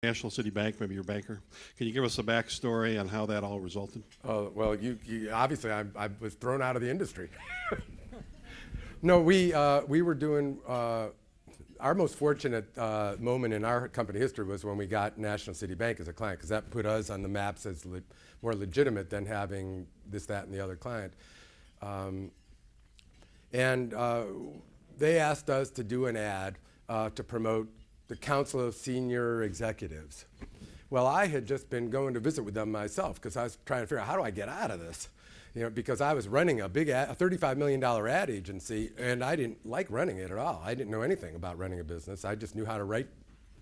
National City Bank, maybe your banker. Can you give us a backstory on how that all resulted? Well, you obviously, I was thrown out of the industry. No, we were doing, our most fortunate moment in our company history was when we got National City Bank as a client, because that put us on the maps as more legitimate than having this, that, and the other client. They asked us to do an ad to promote the Council of Senior Executives. Well, I had just been going to visit with them myself because I was trying to figure out, how do I get out of this? You know, because I was running a big a $35 million ad agency, and I didn't like running it at all. I didn't know anything about running a business. I just knew how to write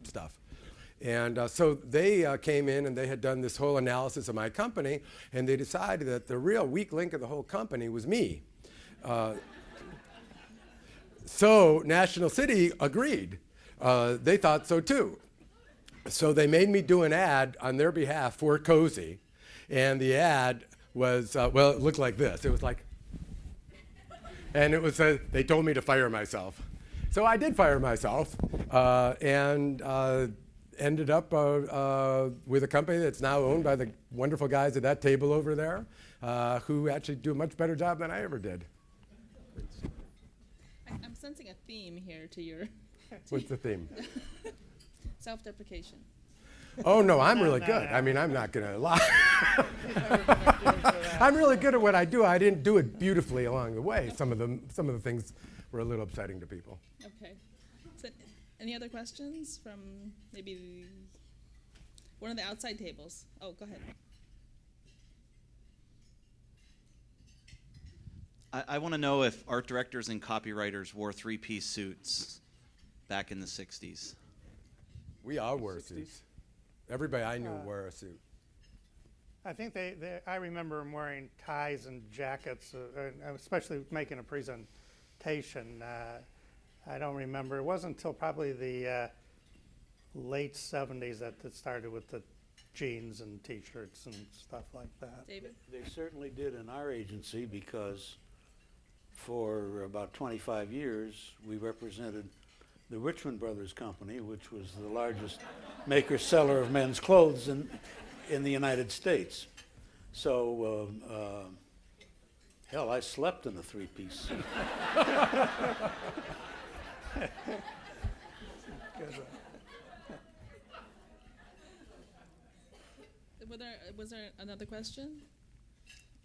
stuff. And so they came in and they had done this whole analysis of my company, and they decided that the real weak link of the whole company was me. So National City agreed. They thought so too. So they made me do an ad on their behalf for Cozy, and the ad was, well, it looked like this. It was like, and it was, they told me to fire myself. So I did fire myself, and ended up with a company that's now owned by the wonderful guys at that table over there, who actually do a much better job than I ever did. I'm sensing a theme here to your... What's the theme? Self-deprecation. Oh, no, I'm really good. I mean, I'm not going to lie. I'm really good at what I do. I didn't do it beautifully along the way. Some of the things were a little upsetting to people. Okay. So, any other questions from maybe one of the outside tables? Oh, go ahead. I want to know if art directors and copywriters wore three-piece suits back in the 60s. We all wore suits. Everybody I knew wore a suit. I think I remember them wearing ties and jackets, especially making a presentation. I don't remember. It wasn't until probably the late 70s that it started with the jeans and T-shirts and stuff like that. David? They certainly did in our agency, because for about 25 years we represented the Richmond Brothers Company, which was the largest maker-seller of men's clothes in the United States. So, hell, I slept in a three-piece suit. Was there another question?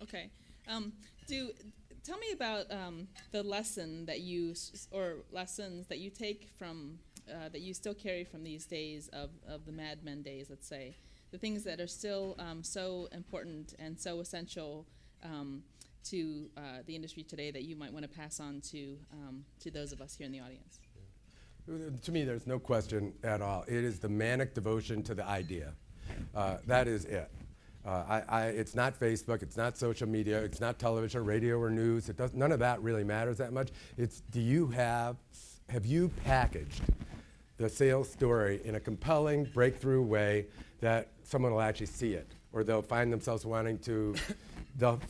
Okay. Tell me about the lesson that or lessons that you take from, that you still carry from these days of the Mad Men days, let's say. The things that are still so important and so essential to the industry today that you might want to pass on to those of us here in the audience. To me, there's no question at all. It is the manic devotion to the idea. That is it. It's not Facebook, it's not social media, it's not television, radio, or news. None of that really matters that much. It's, have you packaged the sales story in a compelling, breakthrough way that someone will actually see it, or they'll find themselves wanting to,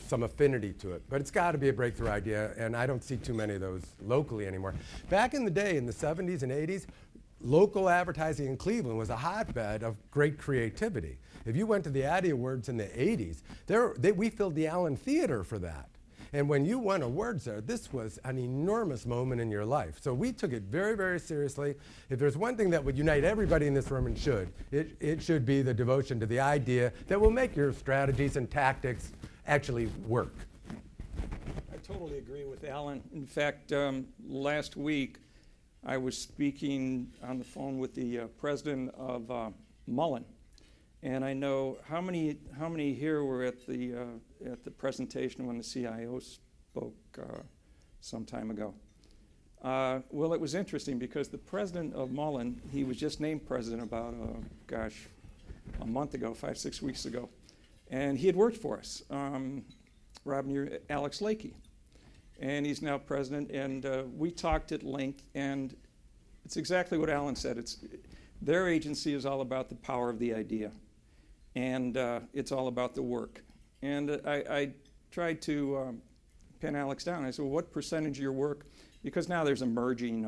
some affinity to it. But it's got to be a breakthrough idea, and I don't see too many of those locally anymore. Back in the day, in the 70s and 80s, local advertising in Cleveland was a hotbed of great creativity. If you went to the Addy Awards in the 80s, we filled the Allen Theater for that. And when you won awards there, this was an enormous moment in your life. So we took it very, very seriously. If there's one thing that would unite everybody in this room, and it should be the devotion to the idea that will make your strategies and tactics actually work. I totally agree with Alan. In fact, last week, I was speaking on the phone with the president of Mullen, and I know how many here were at the presentation when the CIO spoke some time ago. Well, it was interesting because the president of Mullen, he was just named president about a month ago, 5-6 weeks ago, and he had worked for us. Alex Lakey. And he's now president, and we talked at length, and it's exactly what Alan said. Their agency is all about the power of the idea, and it's all about the work. And I tried to pin Alex down. I said, well, what percentage of your work, because now there's a merging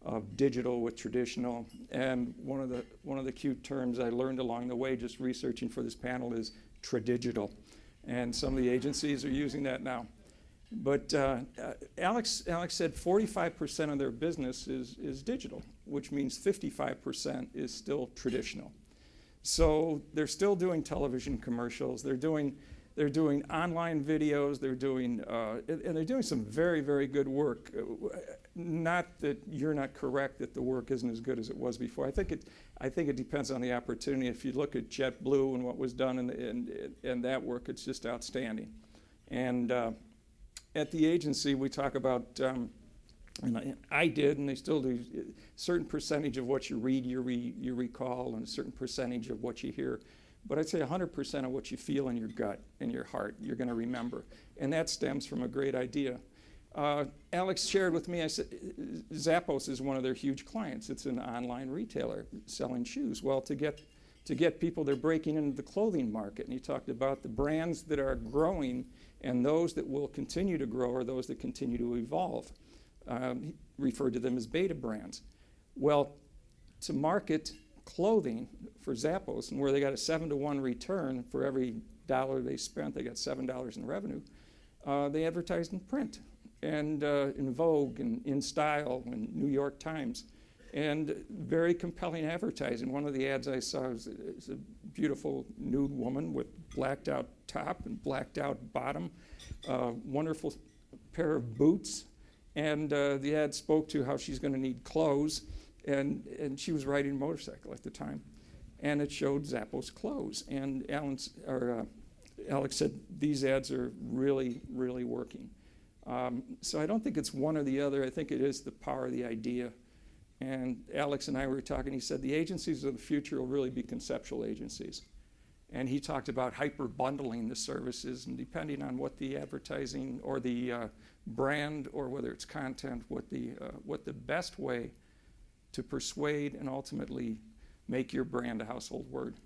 of digital with traditional. And one of the cute terms I learned along the way just researching for this panel is tradigital. And some of the agencies are using that now. But Alex said 45% of their business is digital, which means 55% is still traditional. So they're still doing television commercials. They're doing online videos. And they're doing some very, very good work. Not that you're not correct that the work isn't as good as it was before. I think it depends on the opportunity. If you look at JetBlue and what was done in that work, it's just outstanding. And at the agency, we talk about, and I did, and they still do, a certain percentage of what you read, you recall, and a certain percentage of what you hear. But I'd say 100% of what you feel in your gut, in your heart, you're going to remember. And that stems from a great idea. Alex shared with me, I said, Zappos is one of their huge clients. It's an online retailer selling shoes. Well, to get people, they're breaking into the clothing market. And he talked about the brands that are growing and those that will continue to grow are those that continue to evolve. He referred to them as beta brands. Well, to market clothing for Zappos, and where they got a 7-to-1 return for every dollar they spent, they got $7 in revenue, they advertised in print and in Vogue and In Style and New York Times. And very compelling advertising. One of the ads I saw is a beautiful nude woman with blacked out top and blacked out bottom, wonderful pair of boots. And the ad spoke to how she's going to need clothes. And she was riding a motorcycle at the time. And it showed Zappos clothes. And Alex said, these ads are really, really working. So I don't think it's one or the other. I think it is the power of the idea. And Alex and I were talking, he said the agencies of the future will really be conceptual agencies. And he talked about hyper bundling the services, and depending on what the advertising or the brand or whether it's content, what the best way to persuade and ultimately make your brand a household word.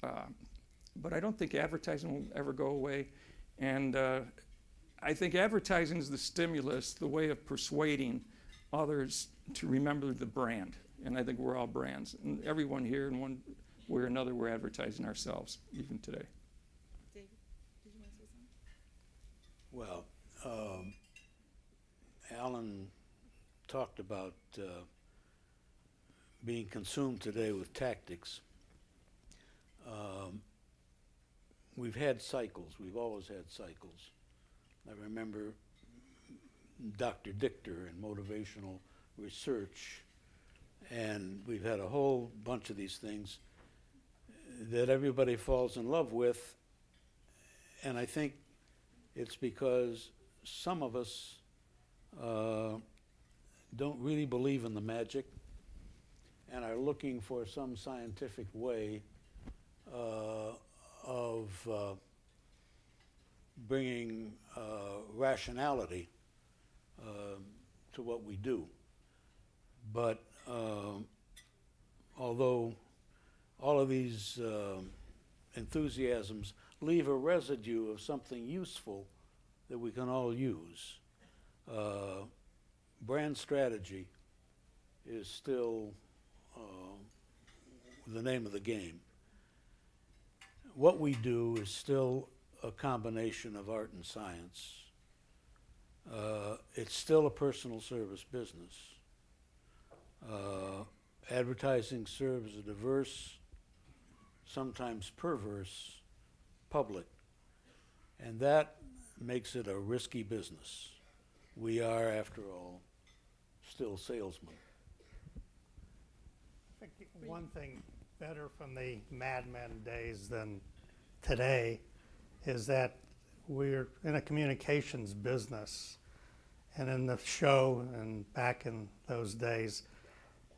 But I don't think advertising will ever go away. And I think advertising is the stimulus, the way of persuading others to remember the brand. And I think we're all brands. And everyone here, in one way or another, we're advertising ourselves, even today. David, did you want to say something? Well, Alan talked about being consumed today with tactics. We've had cycles. We've always had cycles. I remember Dr. Dichter and motivational research, and we've had a whole bunch of these things that everybody falls in love with, and I think it's because some of us don't really believe in the magic and are looking for some scientific way of bringing rationality to what we do. But although all of these enthusiasms leave a residue of something useful that we can all use, brand strategy is still the name of the game. What we do is still a combination of art and science. It's still a personal service business. Advertising serves a diverse, sometimes perverse public, and that makes it a risky business. We are, after all, still salesmen. I think one thing better from the Mad Men days than today is that we're in a communications business. And in the show and back in those days,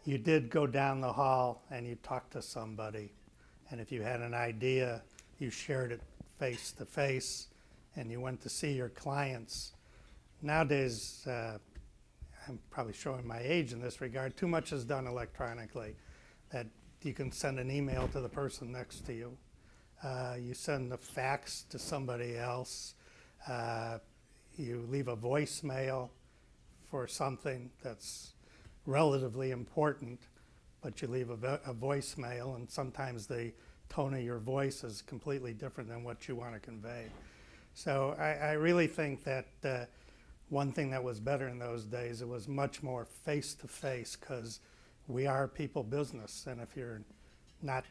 you did go down the hall and you talked to somebody. And if you had an idea, you shared it face to face and you went to see your clients. Nowadays, I'm probably showing my age in this regard, too much is done electronically. That you can send an email to the person next to you. You send a fax to somebody else. You leave a voicemail for something that's relatively important, but you leave a voicemail, and sometimes the tone of your voice is completely different than what you want to convey. So I really think that one thing that was better in those days, it was much more face-to-face, because we are people business, and if you're not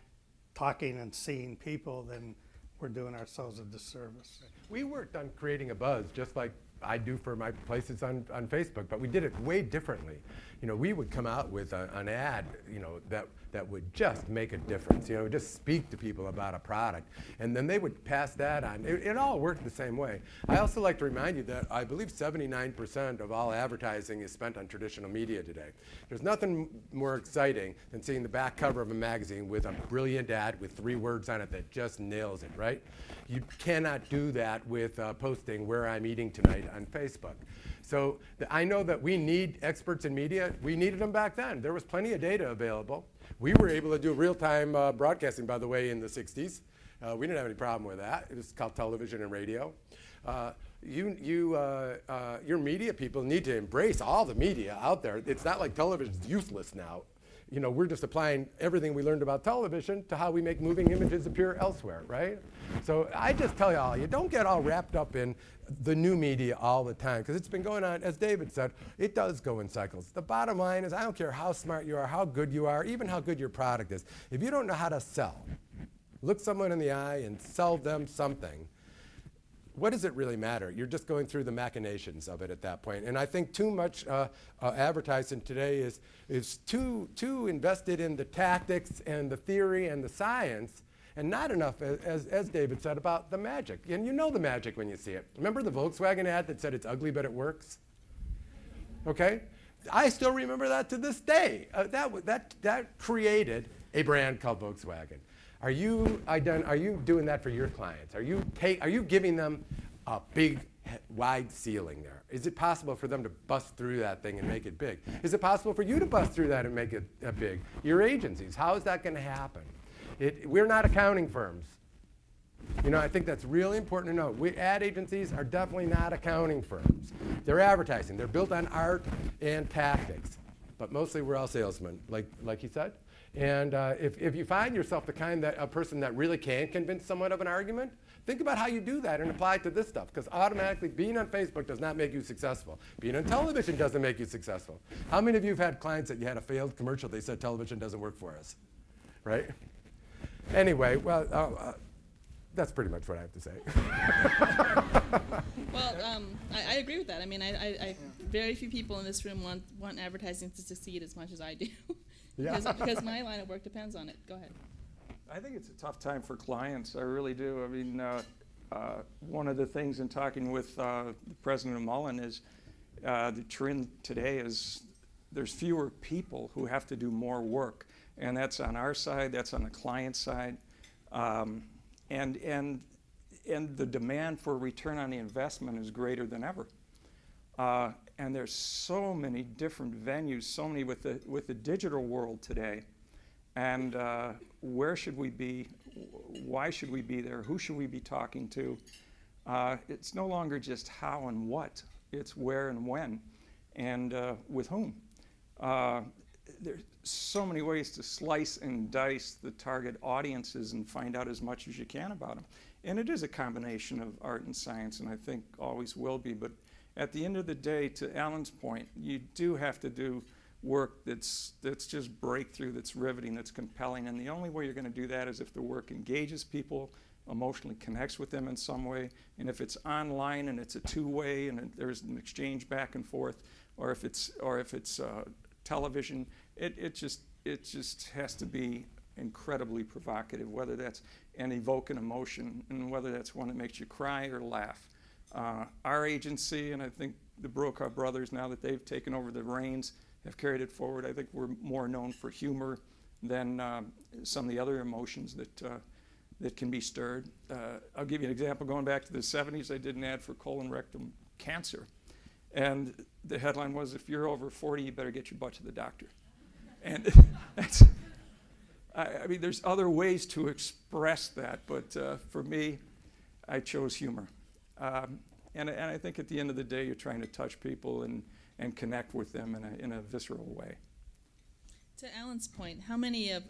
talking and seeing people, then we're doing ourselves a disservice. We worked on creating a buzz just like I do for my places on Facebook, but we did it way differently. You know, we would come out with an ad, you know, that would just make a difference, you know, just speak to people about a product, and then they would pass that on. It all worked the same way. I also like to remind you that I believe 79% of all advertising is spent on traditional media today. There's nothing more exciting than seeing the back cover of a magazine with a brilliant ad with 3 words on it that just nails it, right? You cannot do that with posting where I'm eating tonight on Facebook. So I know that we need experts in media. We needed them back then. There was plenty of data available. We were able to do real-time broadcasting, by the way, in the 60s. We didn't have any problem with that. It was called television and radio. Your media people need to embrace all the media out there. It's not like television's useless now. You know, we're just applying everything we learned about television to how we make moving images appear elsewhere, right? So I just tell y'all, you don't get all wrapped up in the new media all the time, because it's been going on, as David said, it does go in cycles. The bottom line is, I don't care how smart you are, how good you are, even how good your product is. If you don't know how to sell, look someone in the eye and sell them something, what does it really matter? You're just going through the machinations of it at that point. And I think too much advertising today is too invested in the tactics and the theory and the science, and not enough, as David said, about the magic. And you know the magic when you see it. Remember the Volkswagen ad that said it's ugly but it works? Okay? I still remember that to this day. That created a brand called Volkswagen. Are you doing that for your clients? Are you giving them a big, wide ceiling there? Is it possible for them to bust through that thing and make it big? Is it possible for you to bust through that and make it big? Your agencies, how is that going to happen? We're not accounting firms. You know, I think that's really important to know. Ad agencies are definitely not accounting firms. They're advertising. They're built on art and tactics, but mostly we're all salesmen, like he said. And if you find yourself a person that really can convince someone of an argument, think about how you do that and apply it to this stuff, because automatically being on Facebook does not make you successful. Being on television doesn't make you successful. How many of you have had clients that you had a failed commercial, they said television doesn't work for us, right? Anyway, well, that's pretty much what I have to say. Well, I agree with that. I mean, I very few people in this room want advertising to succeed as much as I do. Yeah. because my line of work depends on it. Go ahead. I think it's a tough time for clients. I really do. I mean, one of the things in talking with the president of Mullen is the trend today is there's fewer people who have to do more work. And that's on our side, that's on the client side. And the demand for return on the investment is greater than ever. And there's so many different venues, so many with the digital world today. And where should we be? Why should we be there? Who should we be talking to? It's no longer just how and what. It's where and when, and with whom. There's so many ways to slice and dice the target audiences and find out as much as you can about them. And it is a combination of art and science, and I think always will be. But at the end of the day, to Alan's point, you do have to do work that's just breakthrough, that's riveting, that's compelling. And the only way you're going to do that is if the work engages people, emotionally connects with them in some way, and if it's online and it's a two-way and there's an exchange back and forth, or if it's television, it just has to be incredibly provocative, whether that's and evoke an emotion, and whether that's one that makes you cry or laugh. Our agency, and I think the Brokaw brothers, now that they've taken over the reins, have carried it forward. I think we're more known for humor than some of the other emotions that can be stirred. I'll give you an example. Going back to the 70s, I did an ad for colon rectum cancer. And the headline was, if you're over 40, you better get your butt to the doctor. And that's, I mean, there's other ways to express that, but for me, I chose humor. And I think at the end of the day, you're trying to touch people, and and connect with them in a visceral way. To Alan's point, how many of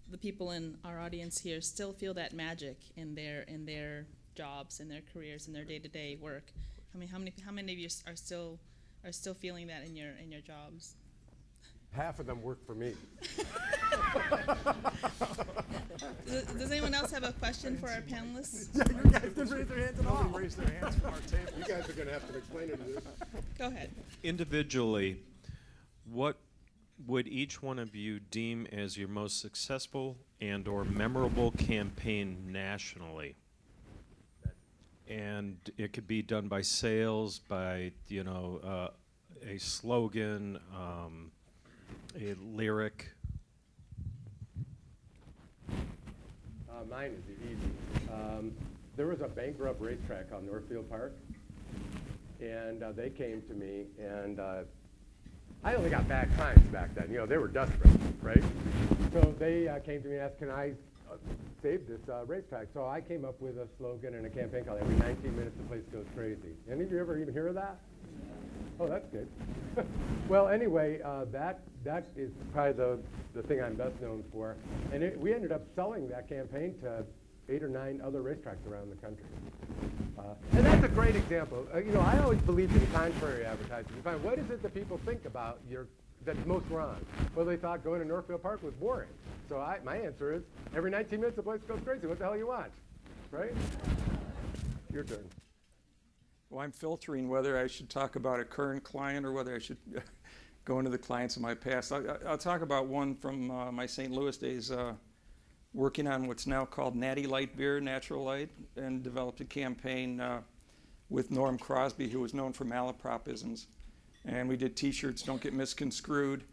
the people in our audience here still feel that magic in their jobs, in their careers, in their day-to-day work? I mean, how many of you are still feeling that in your jobs? Half of them work for me. Does anyone else have a question for our panelists? You guys didn't raise their hands at all. Nobody raised their hands from our table. You guys are going to have to explain it to this. Go ahead. Individually, what would each one of you deem as your most successful and or memorable campaign nationally? And it could be done by sales, by, you know, a slogan, a lyric. Mine is easy. There was a bankrupt racetrack on Northfield Park, and they came to me, and I only got bad times back then. You know, they were desperate, right? So they came to me and asked, can I save this racetrack? So I came up with a slogan and a campaign called "Every 19 minutes the place goes crazy." Any of you ever even hear of that? Oh, that's good. Well, anyway, that is probably the thing I'm best known for. And we ended up selling that campaign to 8 or 9 other racetracks around the country. And that's a great example. You know, I always believed in contrary advertising. You find, what is it that people think about that's most wrong? Well, they thought going to Northfield Park was boring. So my answer is, every 19 minutes the place goes crazy. What the hell you want? Right? Your turn. Well, I'm filtering whether I should talk about a current client or whether I should go into the clients of my past. I'll talk about one from my St. Louis days, working on what's now called Natty Light Beer, Natural Light, and developed a campaign with Norm Crosby, who was known for malapropisms. And we did T-shirts, "Don't Get Misconstrued."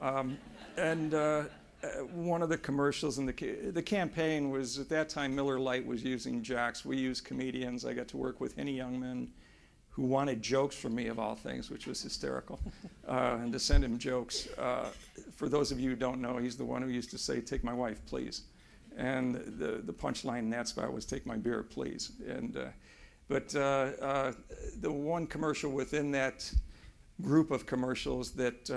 And one of the commercials in the campaign was, at that time, Miller Lite was using jocks. We used comedians. I got to work with Henny Youngman, who wanted jokes from me, of all things, which was hysterical, and to send him jokes. For those of you who don't know, he's the one who used to say, "Take my wife, please." And the punchline in that spot was, "Take my beer, please." And but the one commercial within that group of commercials that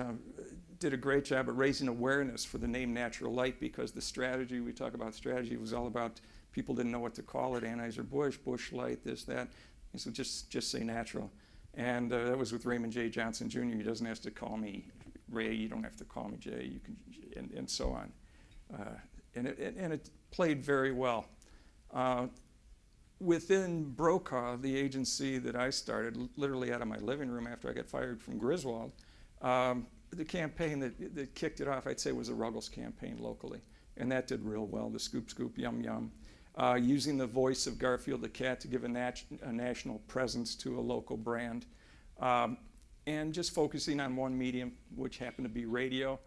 did a great job at raising awareness for the name Natural Light, because the strategy, we talk about strategy, was all about people didn't know what to call it, Anheuser-Busch, Busch Light, this, that. And so just say natural. And that was with Raymond J. Johnson Jr. He doesn't have to call me Ray, you don't have to call me Jay, you can, and so on. And it played very well. Within Brokaw, the agency that I started, literally out of my living room after I got fired from Griswold, the campaign that kicked it off, I'd say, was a Ruggles campaign locally. And that did real well, the Scoop Scoop Yum Yum. Using the voice of Garfield the cat to give a national presence to a local brand. And just focusing on one medium, which happened to be radio.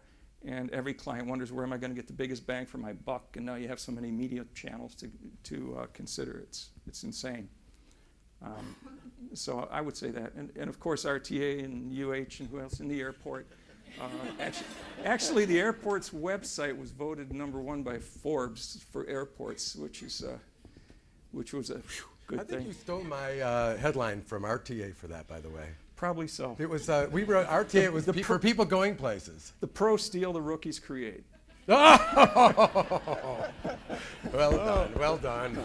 And every client wonders, where am I going to get the biggest bang for my buck? And now you have so many media channels to consider. It's insane. So I would say that. And of course, RTA and UH and who else in the airport. Actually, the airport's website was voted #1 by Forbes for airports, which was a good I think thing. you stole my headline from RTA for that, by the way. Probably so. It was, we wrote, RTA was for people going places. The pros steal, the rookies create. Oh! Well done, well done.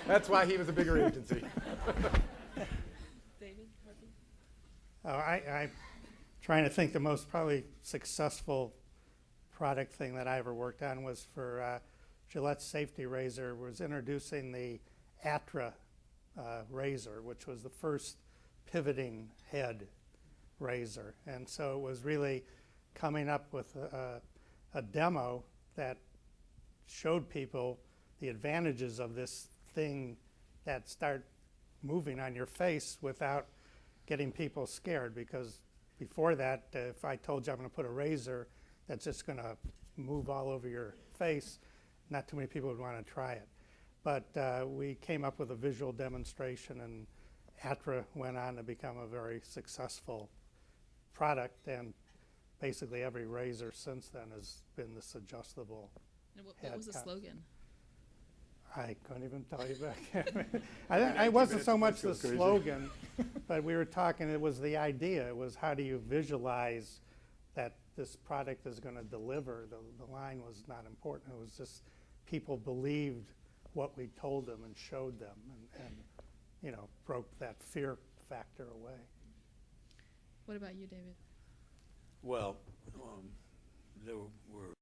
That's why he was a bigger agency. David, Harvey? Oh, I'm trying to think the most probably successful product thing that I ever worked on was for Gillette Safety Razor, was introducing the Atra razor, which was the first pivoting head razor. And so it was really coming up with a demo that showed people the advantages of this thing that start moving on your face without getting people scared, because before that, if I told you I'm going to put a razor that's just going to move all over your face, not too many people would want to try it. But we came up with a visual demonstration, and Atra went on to become a very successful product, and basically every razor since then has been this adjustable And what head was the cup. slogan? I couldn't even tell you back. It wasn't so much the slogan, but we were talking, it was the idea. It was how do you visualize that this product is going to deliver. The line was not important. It was just people believed what we told them and showed them and you know, broke that fear factor away. What about you, David? Well, there were